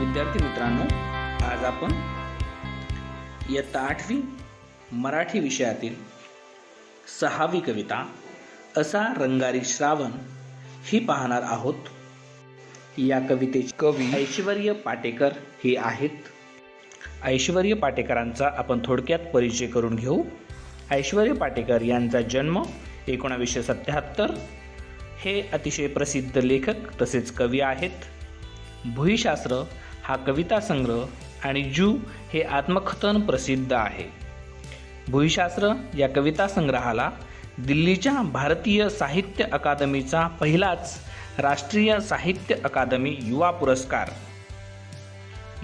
विद्यार्थी मित्रांनो, आज आपण इयत्ता 8वी मराठी विषयातील 6वी कविता असा रंगारी श्रावण ही पाहणार आहोत। या कवितेचे कवी ऐश्वर्य पाटेकर हे आहेत। ऐश्वर्य पाटेकरांचा आपण थोडक्यात परिचय करून घेऊ। ऐश्वर्य पाटेकर यांचा जन्म 1977। हे अतिशय प्रसिद्ध लेखक तसेच कवी आहेत। भुईशास्त्र हा कविता संग्रह आणि जू हे आत्मकथन प्रसिद्ध आहे। भुईशास्त्र या कविता संग्रहाला दिल्लीच्या भारतीय साहित्य अकादमीचा पहिलाच राष्ट्रीय साहित्य अकादमी युवा पुरस्कार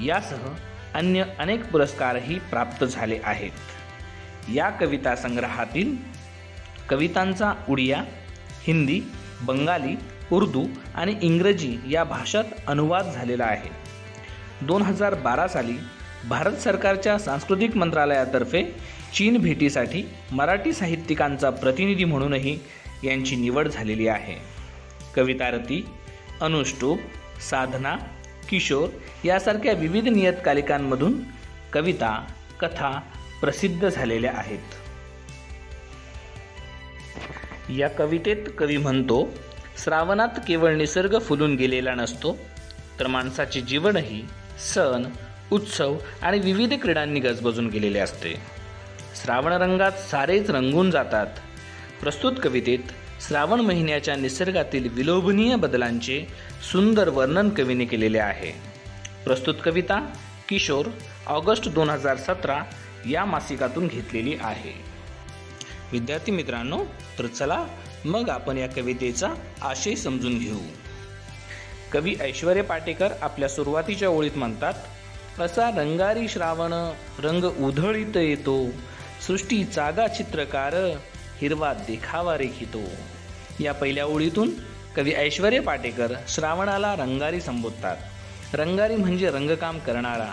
यासह अन्य अनेक पुरस्कारही प्राप्त झाले आहेत। या कविता संग्रहातील कवितांचा उडिया, हिंदी, बंगाली, उर्दू आणि इंग्रजी या भाषात अनुवाद झालेला आहे। 2012 साली भारत सरकारच्या सांस्कृतिक मंत्रालयातर्फे चीन भेटीसाठी मराठी साहित्यिकांचा प्रतिनिधी म्हणूनही यांची निवड झालेली आहे। कवितारती, अनुष्टुप, साधना, किशोर यासारख्या विविध नियतकालिकांमधून कविता, कथा प्रसिद्ध झालेल्या आहेत। या कवितेत कवी म्हणतो, श्रावणात केवळ निसर्ग फुलून गेलेला नसतो, तर माणसाचे जीवनही सण, उत्सव आणि विविध क्रीडांनी गजबजून गेलेले असते। श्रावण रंगात सारेच रंगून जातात। प्रस्तुत कवितेत श्रावण महिन्याच्या निसर्गातील विलोभनीय बदलांचे सुंदर वर्णन कवीने केलेले आहे। प्रस्तुत कविता किशोर ऑगस्ट 2017 या मासिकातून घेतलेली आहे। विद्यार्थी मित्रांनो, तर चला मग आपण या कवितेचा आशय समजून घेऊ। कवी ऐश्वर्य पाटेकर आपल्या सुरुवातीच्या ओळीत म्हणतात, असा रंगारी श्रावण रंग उधळीत येतो, सृष्टी चागा चित्रकार हिरवा देखावा रेखितो। या पहिल्या ओळीतून कवी ऐश्वर्य पाटेकर श्रावणाला रंगारी संबोधतात। रंगारी म्हणजे रंगकाम करणारा।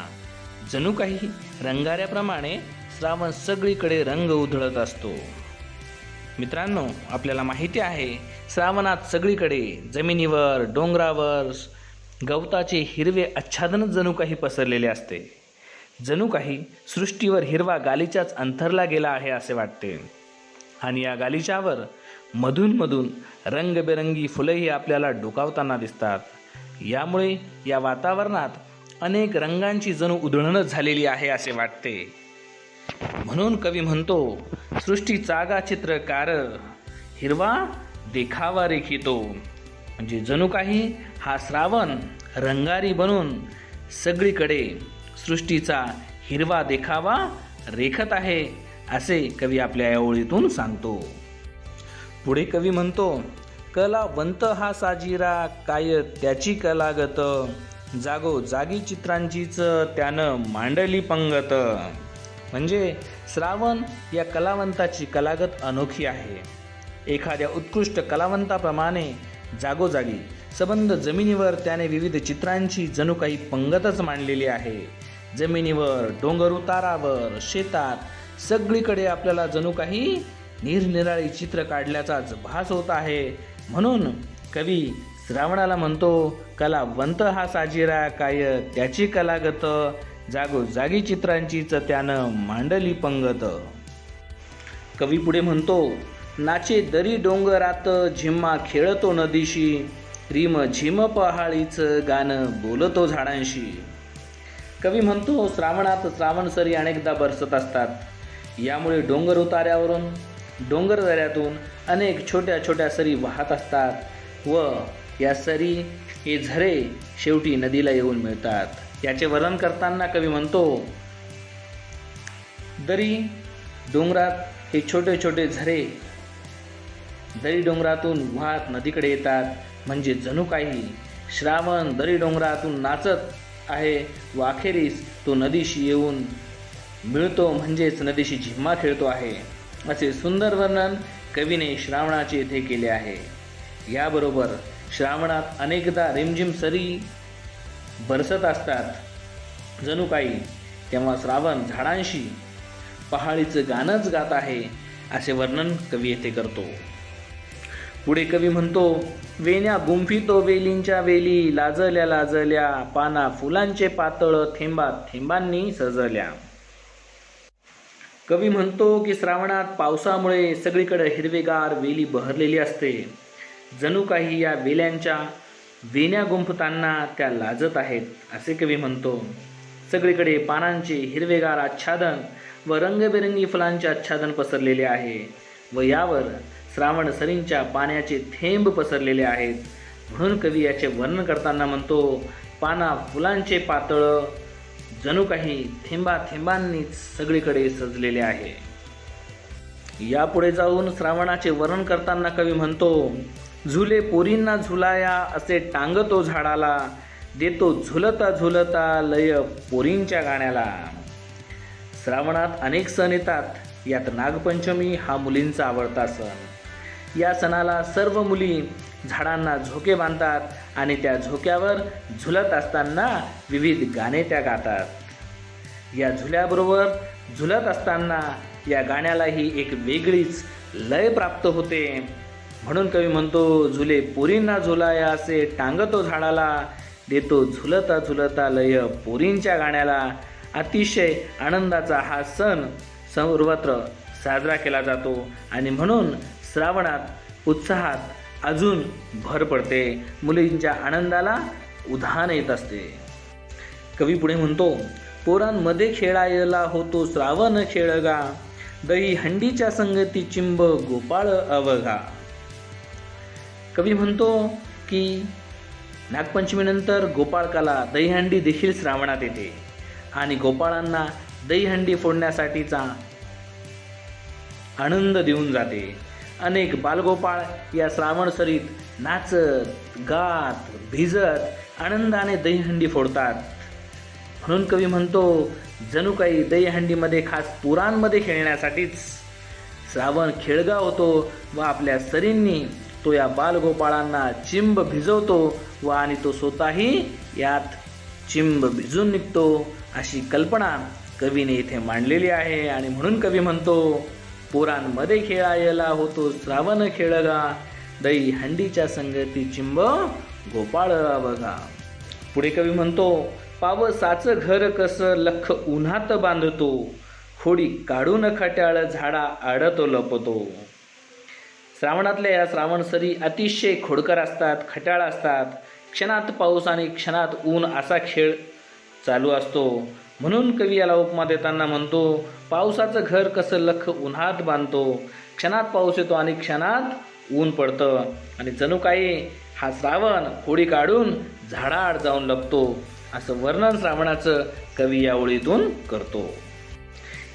जणू काही रंगाऱ्याप्रमाणे श्रावण सगळीकडे रंग उधळत असतो। मित्रांनो, आपल्याला माहिती आहे, श्रावणात सगळीकडे जमिनीवर, डोंगरावर गवताचे हिरवे आच्छादन जणू काही पसरलेले असते। जणू काही सृष्टीवर हिरवा गालिचाच अंथरला गेला आहे असे वाटते। आणि या गालिच्यावर मधून मधून रंगबेरंगी फुलंही आपल्याला डोकावताना दिसतात। यामुळे या वातावरणात अनेक रंगांची जणू उधळण झालेली आहे असे वाटते। म्हणून कवी म्हणतो, सृष्टी चागा चित्रकार हिरवा देखावा रेखितो। म्हणजे जणू काही हा श्रावण रंगारी बनून सगळीकडे सृष्टीचा हिरवा देखावा रेखत आहे असे कवी आपल्या या ओळीतून सांगतो। पुढे कवी म्हणतो, कलावंत हा साजिरा काय त्याची कलागत, जागो जागी चित्रांचीच त्यानं मांडली पंगत। म्हणजे श्रावण या कलावंताची कलागत अनोखी आहे। एखाद्या उत्कृष्ट कलावंताप्रमाणे जागोजागी सबंध जमिनीवर त्याने विविध चित्रांची जणू काही पंगतच मांडलेली आहे। जमिनीवर, डोंगर उतारावर, शेतात सगळीकडे आपल्याला जणू काही निरनिराळी चित्र काढल्याचाच भास होत आहे। म्हणून कवी श्रावणाला म्हणतो, कलावंत हा साजिरा काय त्याची कलागत, जागोजागी चित्रांचीच त्यानं मांडली पंगत। कवी पुढे म्हणतो, नाचे दरी डोंगरात झिम्मा खेळतो नदीशी, रिम झिम पहाळीच गाणं बोलतो झाडांशी। कवी म्हणतो, श्रावणात श्रावणसरी अनेकदा बरसत असतात। यामुळे डोंगर उतार्यावरून, डोंगर दऱ्यातून अनेक छोट्या छोट्या सरी वाहत असतात व या सरी हे झरे शेवटी नदीला येऊन मिळतात। याचे वर्णन करताना कवी म्हणतो, दरी डोंगरात हे छोटे छोटे झरे दरी डोंगरातून वाहत नदीकडे येतात। म्हणजे जणू काही श्रावण दरी डोंगरातून नाचत आहे व अखेरीस तो नदीशी येऊन मिळतो, म्हणजेच नदीशी झिम्मा खेळतो आहे। असे सुंदर वर्णन कवीने श्रावणाचे येथे केले आहे। याबरोबर श्रावणात अनेकदा रिमझिम सरी बरसत असतात। जणू काही तेव्हा श्रावण झाडांशी पहाळीचं गाणंच गात आहे असे वर्णन कवी येथे करतो। पुढे कवी म्हणतो, वेण्या गुंफितो वेलींच्या वेली, लाजल्या लाजल्या पाना फुलांचे पातळ थेंबा थेंबांनी सजल्या. कवी म्हणतो की श्रावणात पावसामुळे सगळीकडे हिरवेगार वेली बहरलेली असते. जणू काही या वेल्यांच्या वेण्या गुंफताना त्या लाजत आहेत असे कवी म्हणतो. सगळीकडे पानांचे हिरवेगार आच्छादन व रंगबेरंगी फुलांचे आच्छादन पसरलेले आहे व यावर श्रावण सरींच्या पाण्याचे थेंब पसरलेले आहेत. म्हणून कवी याचे वर्णन करताना म्हणतो, पाना फुलांचे पातळ जणू काही थेंबा थेंबांनीच सगळीकडे सजलेले आहे. यापुढे जाऊन श्रावणाचे वर्णन करताना कवी म्हणतो, झुले पोरींना झुलाया असे टांगतो झाडाला, देतो झुलता झुलता लय पोरींच्या गाण्याला. श्रावणात अनेक सण येतात. यात नागपंचमी हा मुलींचा आवडता सण. या सणाला सर्व मुली झाडांना झोके बांधतात आणि त्या झोक्यावर झुलत असताना विविध गाणे त्या गातात. या झुल्याबरोबर झुलत असताना या गाण्यालाही एक वेगळीच लय प्राप्त होते. म्हणून कवी म्हणतो, झुले पोरींना झुलाया असे टांगतो झाडाला, देतो झुलता झुलता लय पोरींच्या गाण्याला. अतिशय आनंदाचा हा सण सर्वत्र साजरा केला जातो आणि म्हणून श्रावणात उत्साहात अजून भर पडते. मुलींच्या आनंदाला उधाण येत असते. कवी पुढे म्हणतो, पोरांमध्ये खेळायला होतो श्रावण खेळगा, दही हंडीच्या संगती चिंब गोपाळ अवघा. कवी म्हणतो की नागपंचमीनंतर गोपाळकाला दहीहंडी देखील श्रावणात येते आणि गोपाळांना दहीहंडी फोडण्यासाठीचा आनंद देऊन जाते. अनेक बालगोपाळ या श्रावण सरीत नाचत गात भिजत आनंदाने दहीहंडी फोडतात. म्हणून कवी म्हणतो, जणू काही दहीहंडीमध्ये खास पुरांमध्ये खेळण्यासाठीच श्रावण खेळगा होतो व आपल्या सरींनी तो या बालगोपाळांना चिंब भिजवतो व आणि तो स्वतःही यात चिंब भिजून निघतो अशी कल्पना कवीने इथे मांडलेली आहे. आणि म्हणून कवी म्हणतो, पोरांमध्ये खेळायला होतो श्रावण खेळगा, दही हंडीच्या संगती चिंब गोपाळ बघा. पुढे कवी म्हणतो, पावसाचं घर कसं लख उन्हात बांधतो, खोडी काढून खट्याळ झाडा आडतो लपतो. श्रावणातल्या या श्रावण सरी अतिशय खोडकर असतात, खट्याळ असतात. क्षणात पाऊस आणि क्षणात ऊन असा खेळ चालू असतो. म्हणून कवी याला उपमा देताना म्हणतो, पावसाचं घर कसं लख उन्हात बांधतो, क्षणात पाऊस येतो आणि क्षणात ऊन पडतं आणि जणू काही हा श्रावण खोडी काढून झाडाआड जाऊन लपतो असं वर्णन श्रावणाचं कवी या ओळीतून करतो.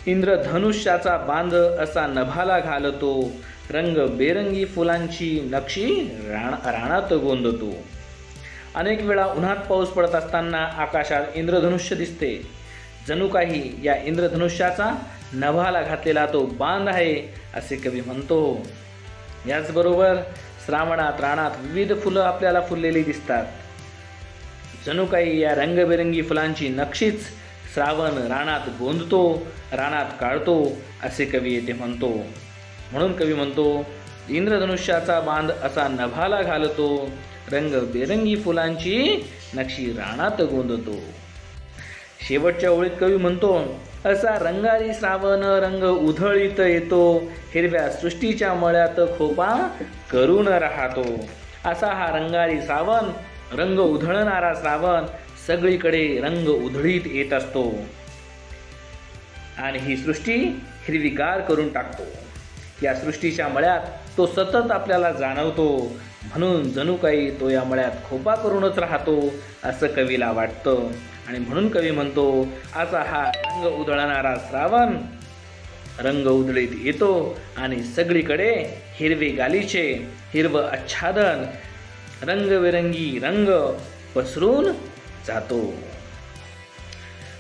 इंद्रधनुष्याचा बांध असा नभाला घालतो, रंग बेरंगी फुलांची नक्षी रानात गोंदतो. अनेक वेळा उन्हात पाऊस पडत असताना आकाशात इंद्रधनुष्य दिसते. जणू काही या इंद्रधनुष्याचा नभाला घातलेला तो बांध आहे असे कवी म्हणतो. याचबरोबर श्रावणात रानात विविध फुलं आपल्याला फुललेली दिसतात. जणू काही या रंगबेरंगी फुलांची नक्षीच श्रावण रानात गोंदतो, रानात काढतो असे कवी येथे म्हणतो. म्हणून कवी म्हणतो, इंद्रधनुष्याचा बांध असा नभाला घालतो, रंगबेरंगी फुलांची नक्षी रानात गोंदतो. शेवटच्या ओळीत कवी म्हणतो, असा रंगारी श्रावण रंग उधळीत येतो, हिरव्या सृष्टीच्या मळ्यात खोपा करून राहतो. असा हा रंगारी श्रावण, रंग उधळणारा श्रावण सगळीकडे रंग उधळीत येत असतो आणि ही सृष्टी हिरवीगार करून टाकतो. या सृष्टीच्या मळ्यात तो सतत आपल्याला जाणवतो. म्हणून जणू काही तो या मळ्यात खोपा करूनच राहतो असं कवीला वाटतं. आणि म्हणून कवी म्हणतो, असा हा रंग उधळणारा श्रावण रंग उधळीत येतो आणि सगळीकडे हिरवे गालीचे हिरवं आच्छादन रंगबेरंगी रंग पसरून जातो.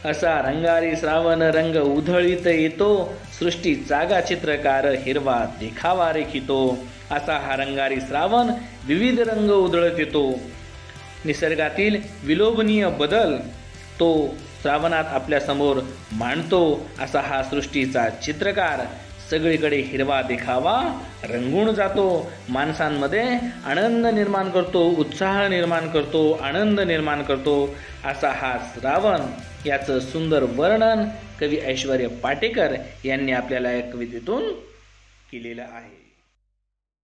असा रंगारी श्रावण रंग उधळीत येतो, सृष्टी जागा चित्रकार हिरवा देखावा रेखितो. असा हा रंगारी श्रावण विविध रंग उधळत येतो. निसर्गातील विलोभनीय बदल तो श्रावणात आपल्यासमोर मांडतो. असा हा सृष्टीचा चित्रकार सगळीकडे हिरवा देखावा रंगून जातो, माणसांमध्ये आनंद निर्माण करतो, उत्साह निर्माण करतो, आनंद निर्माण करतो. असा हा श्रावण, याचं सुंदर वर्णन कवी ऐश्वर्य पाटेकर यांनी आपल्याला या कवितेतून केलेलं आहे.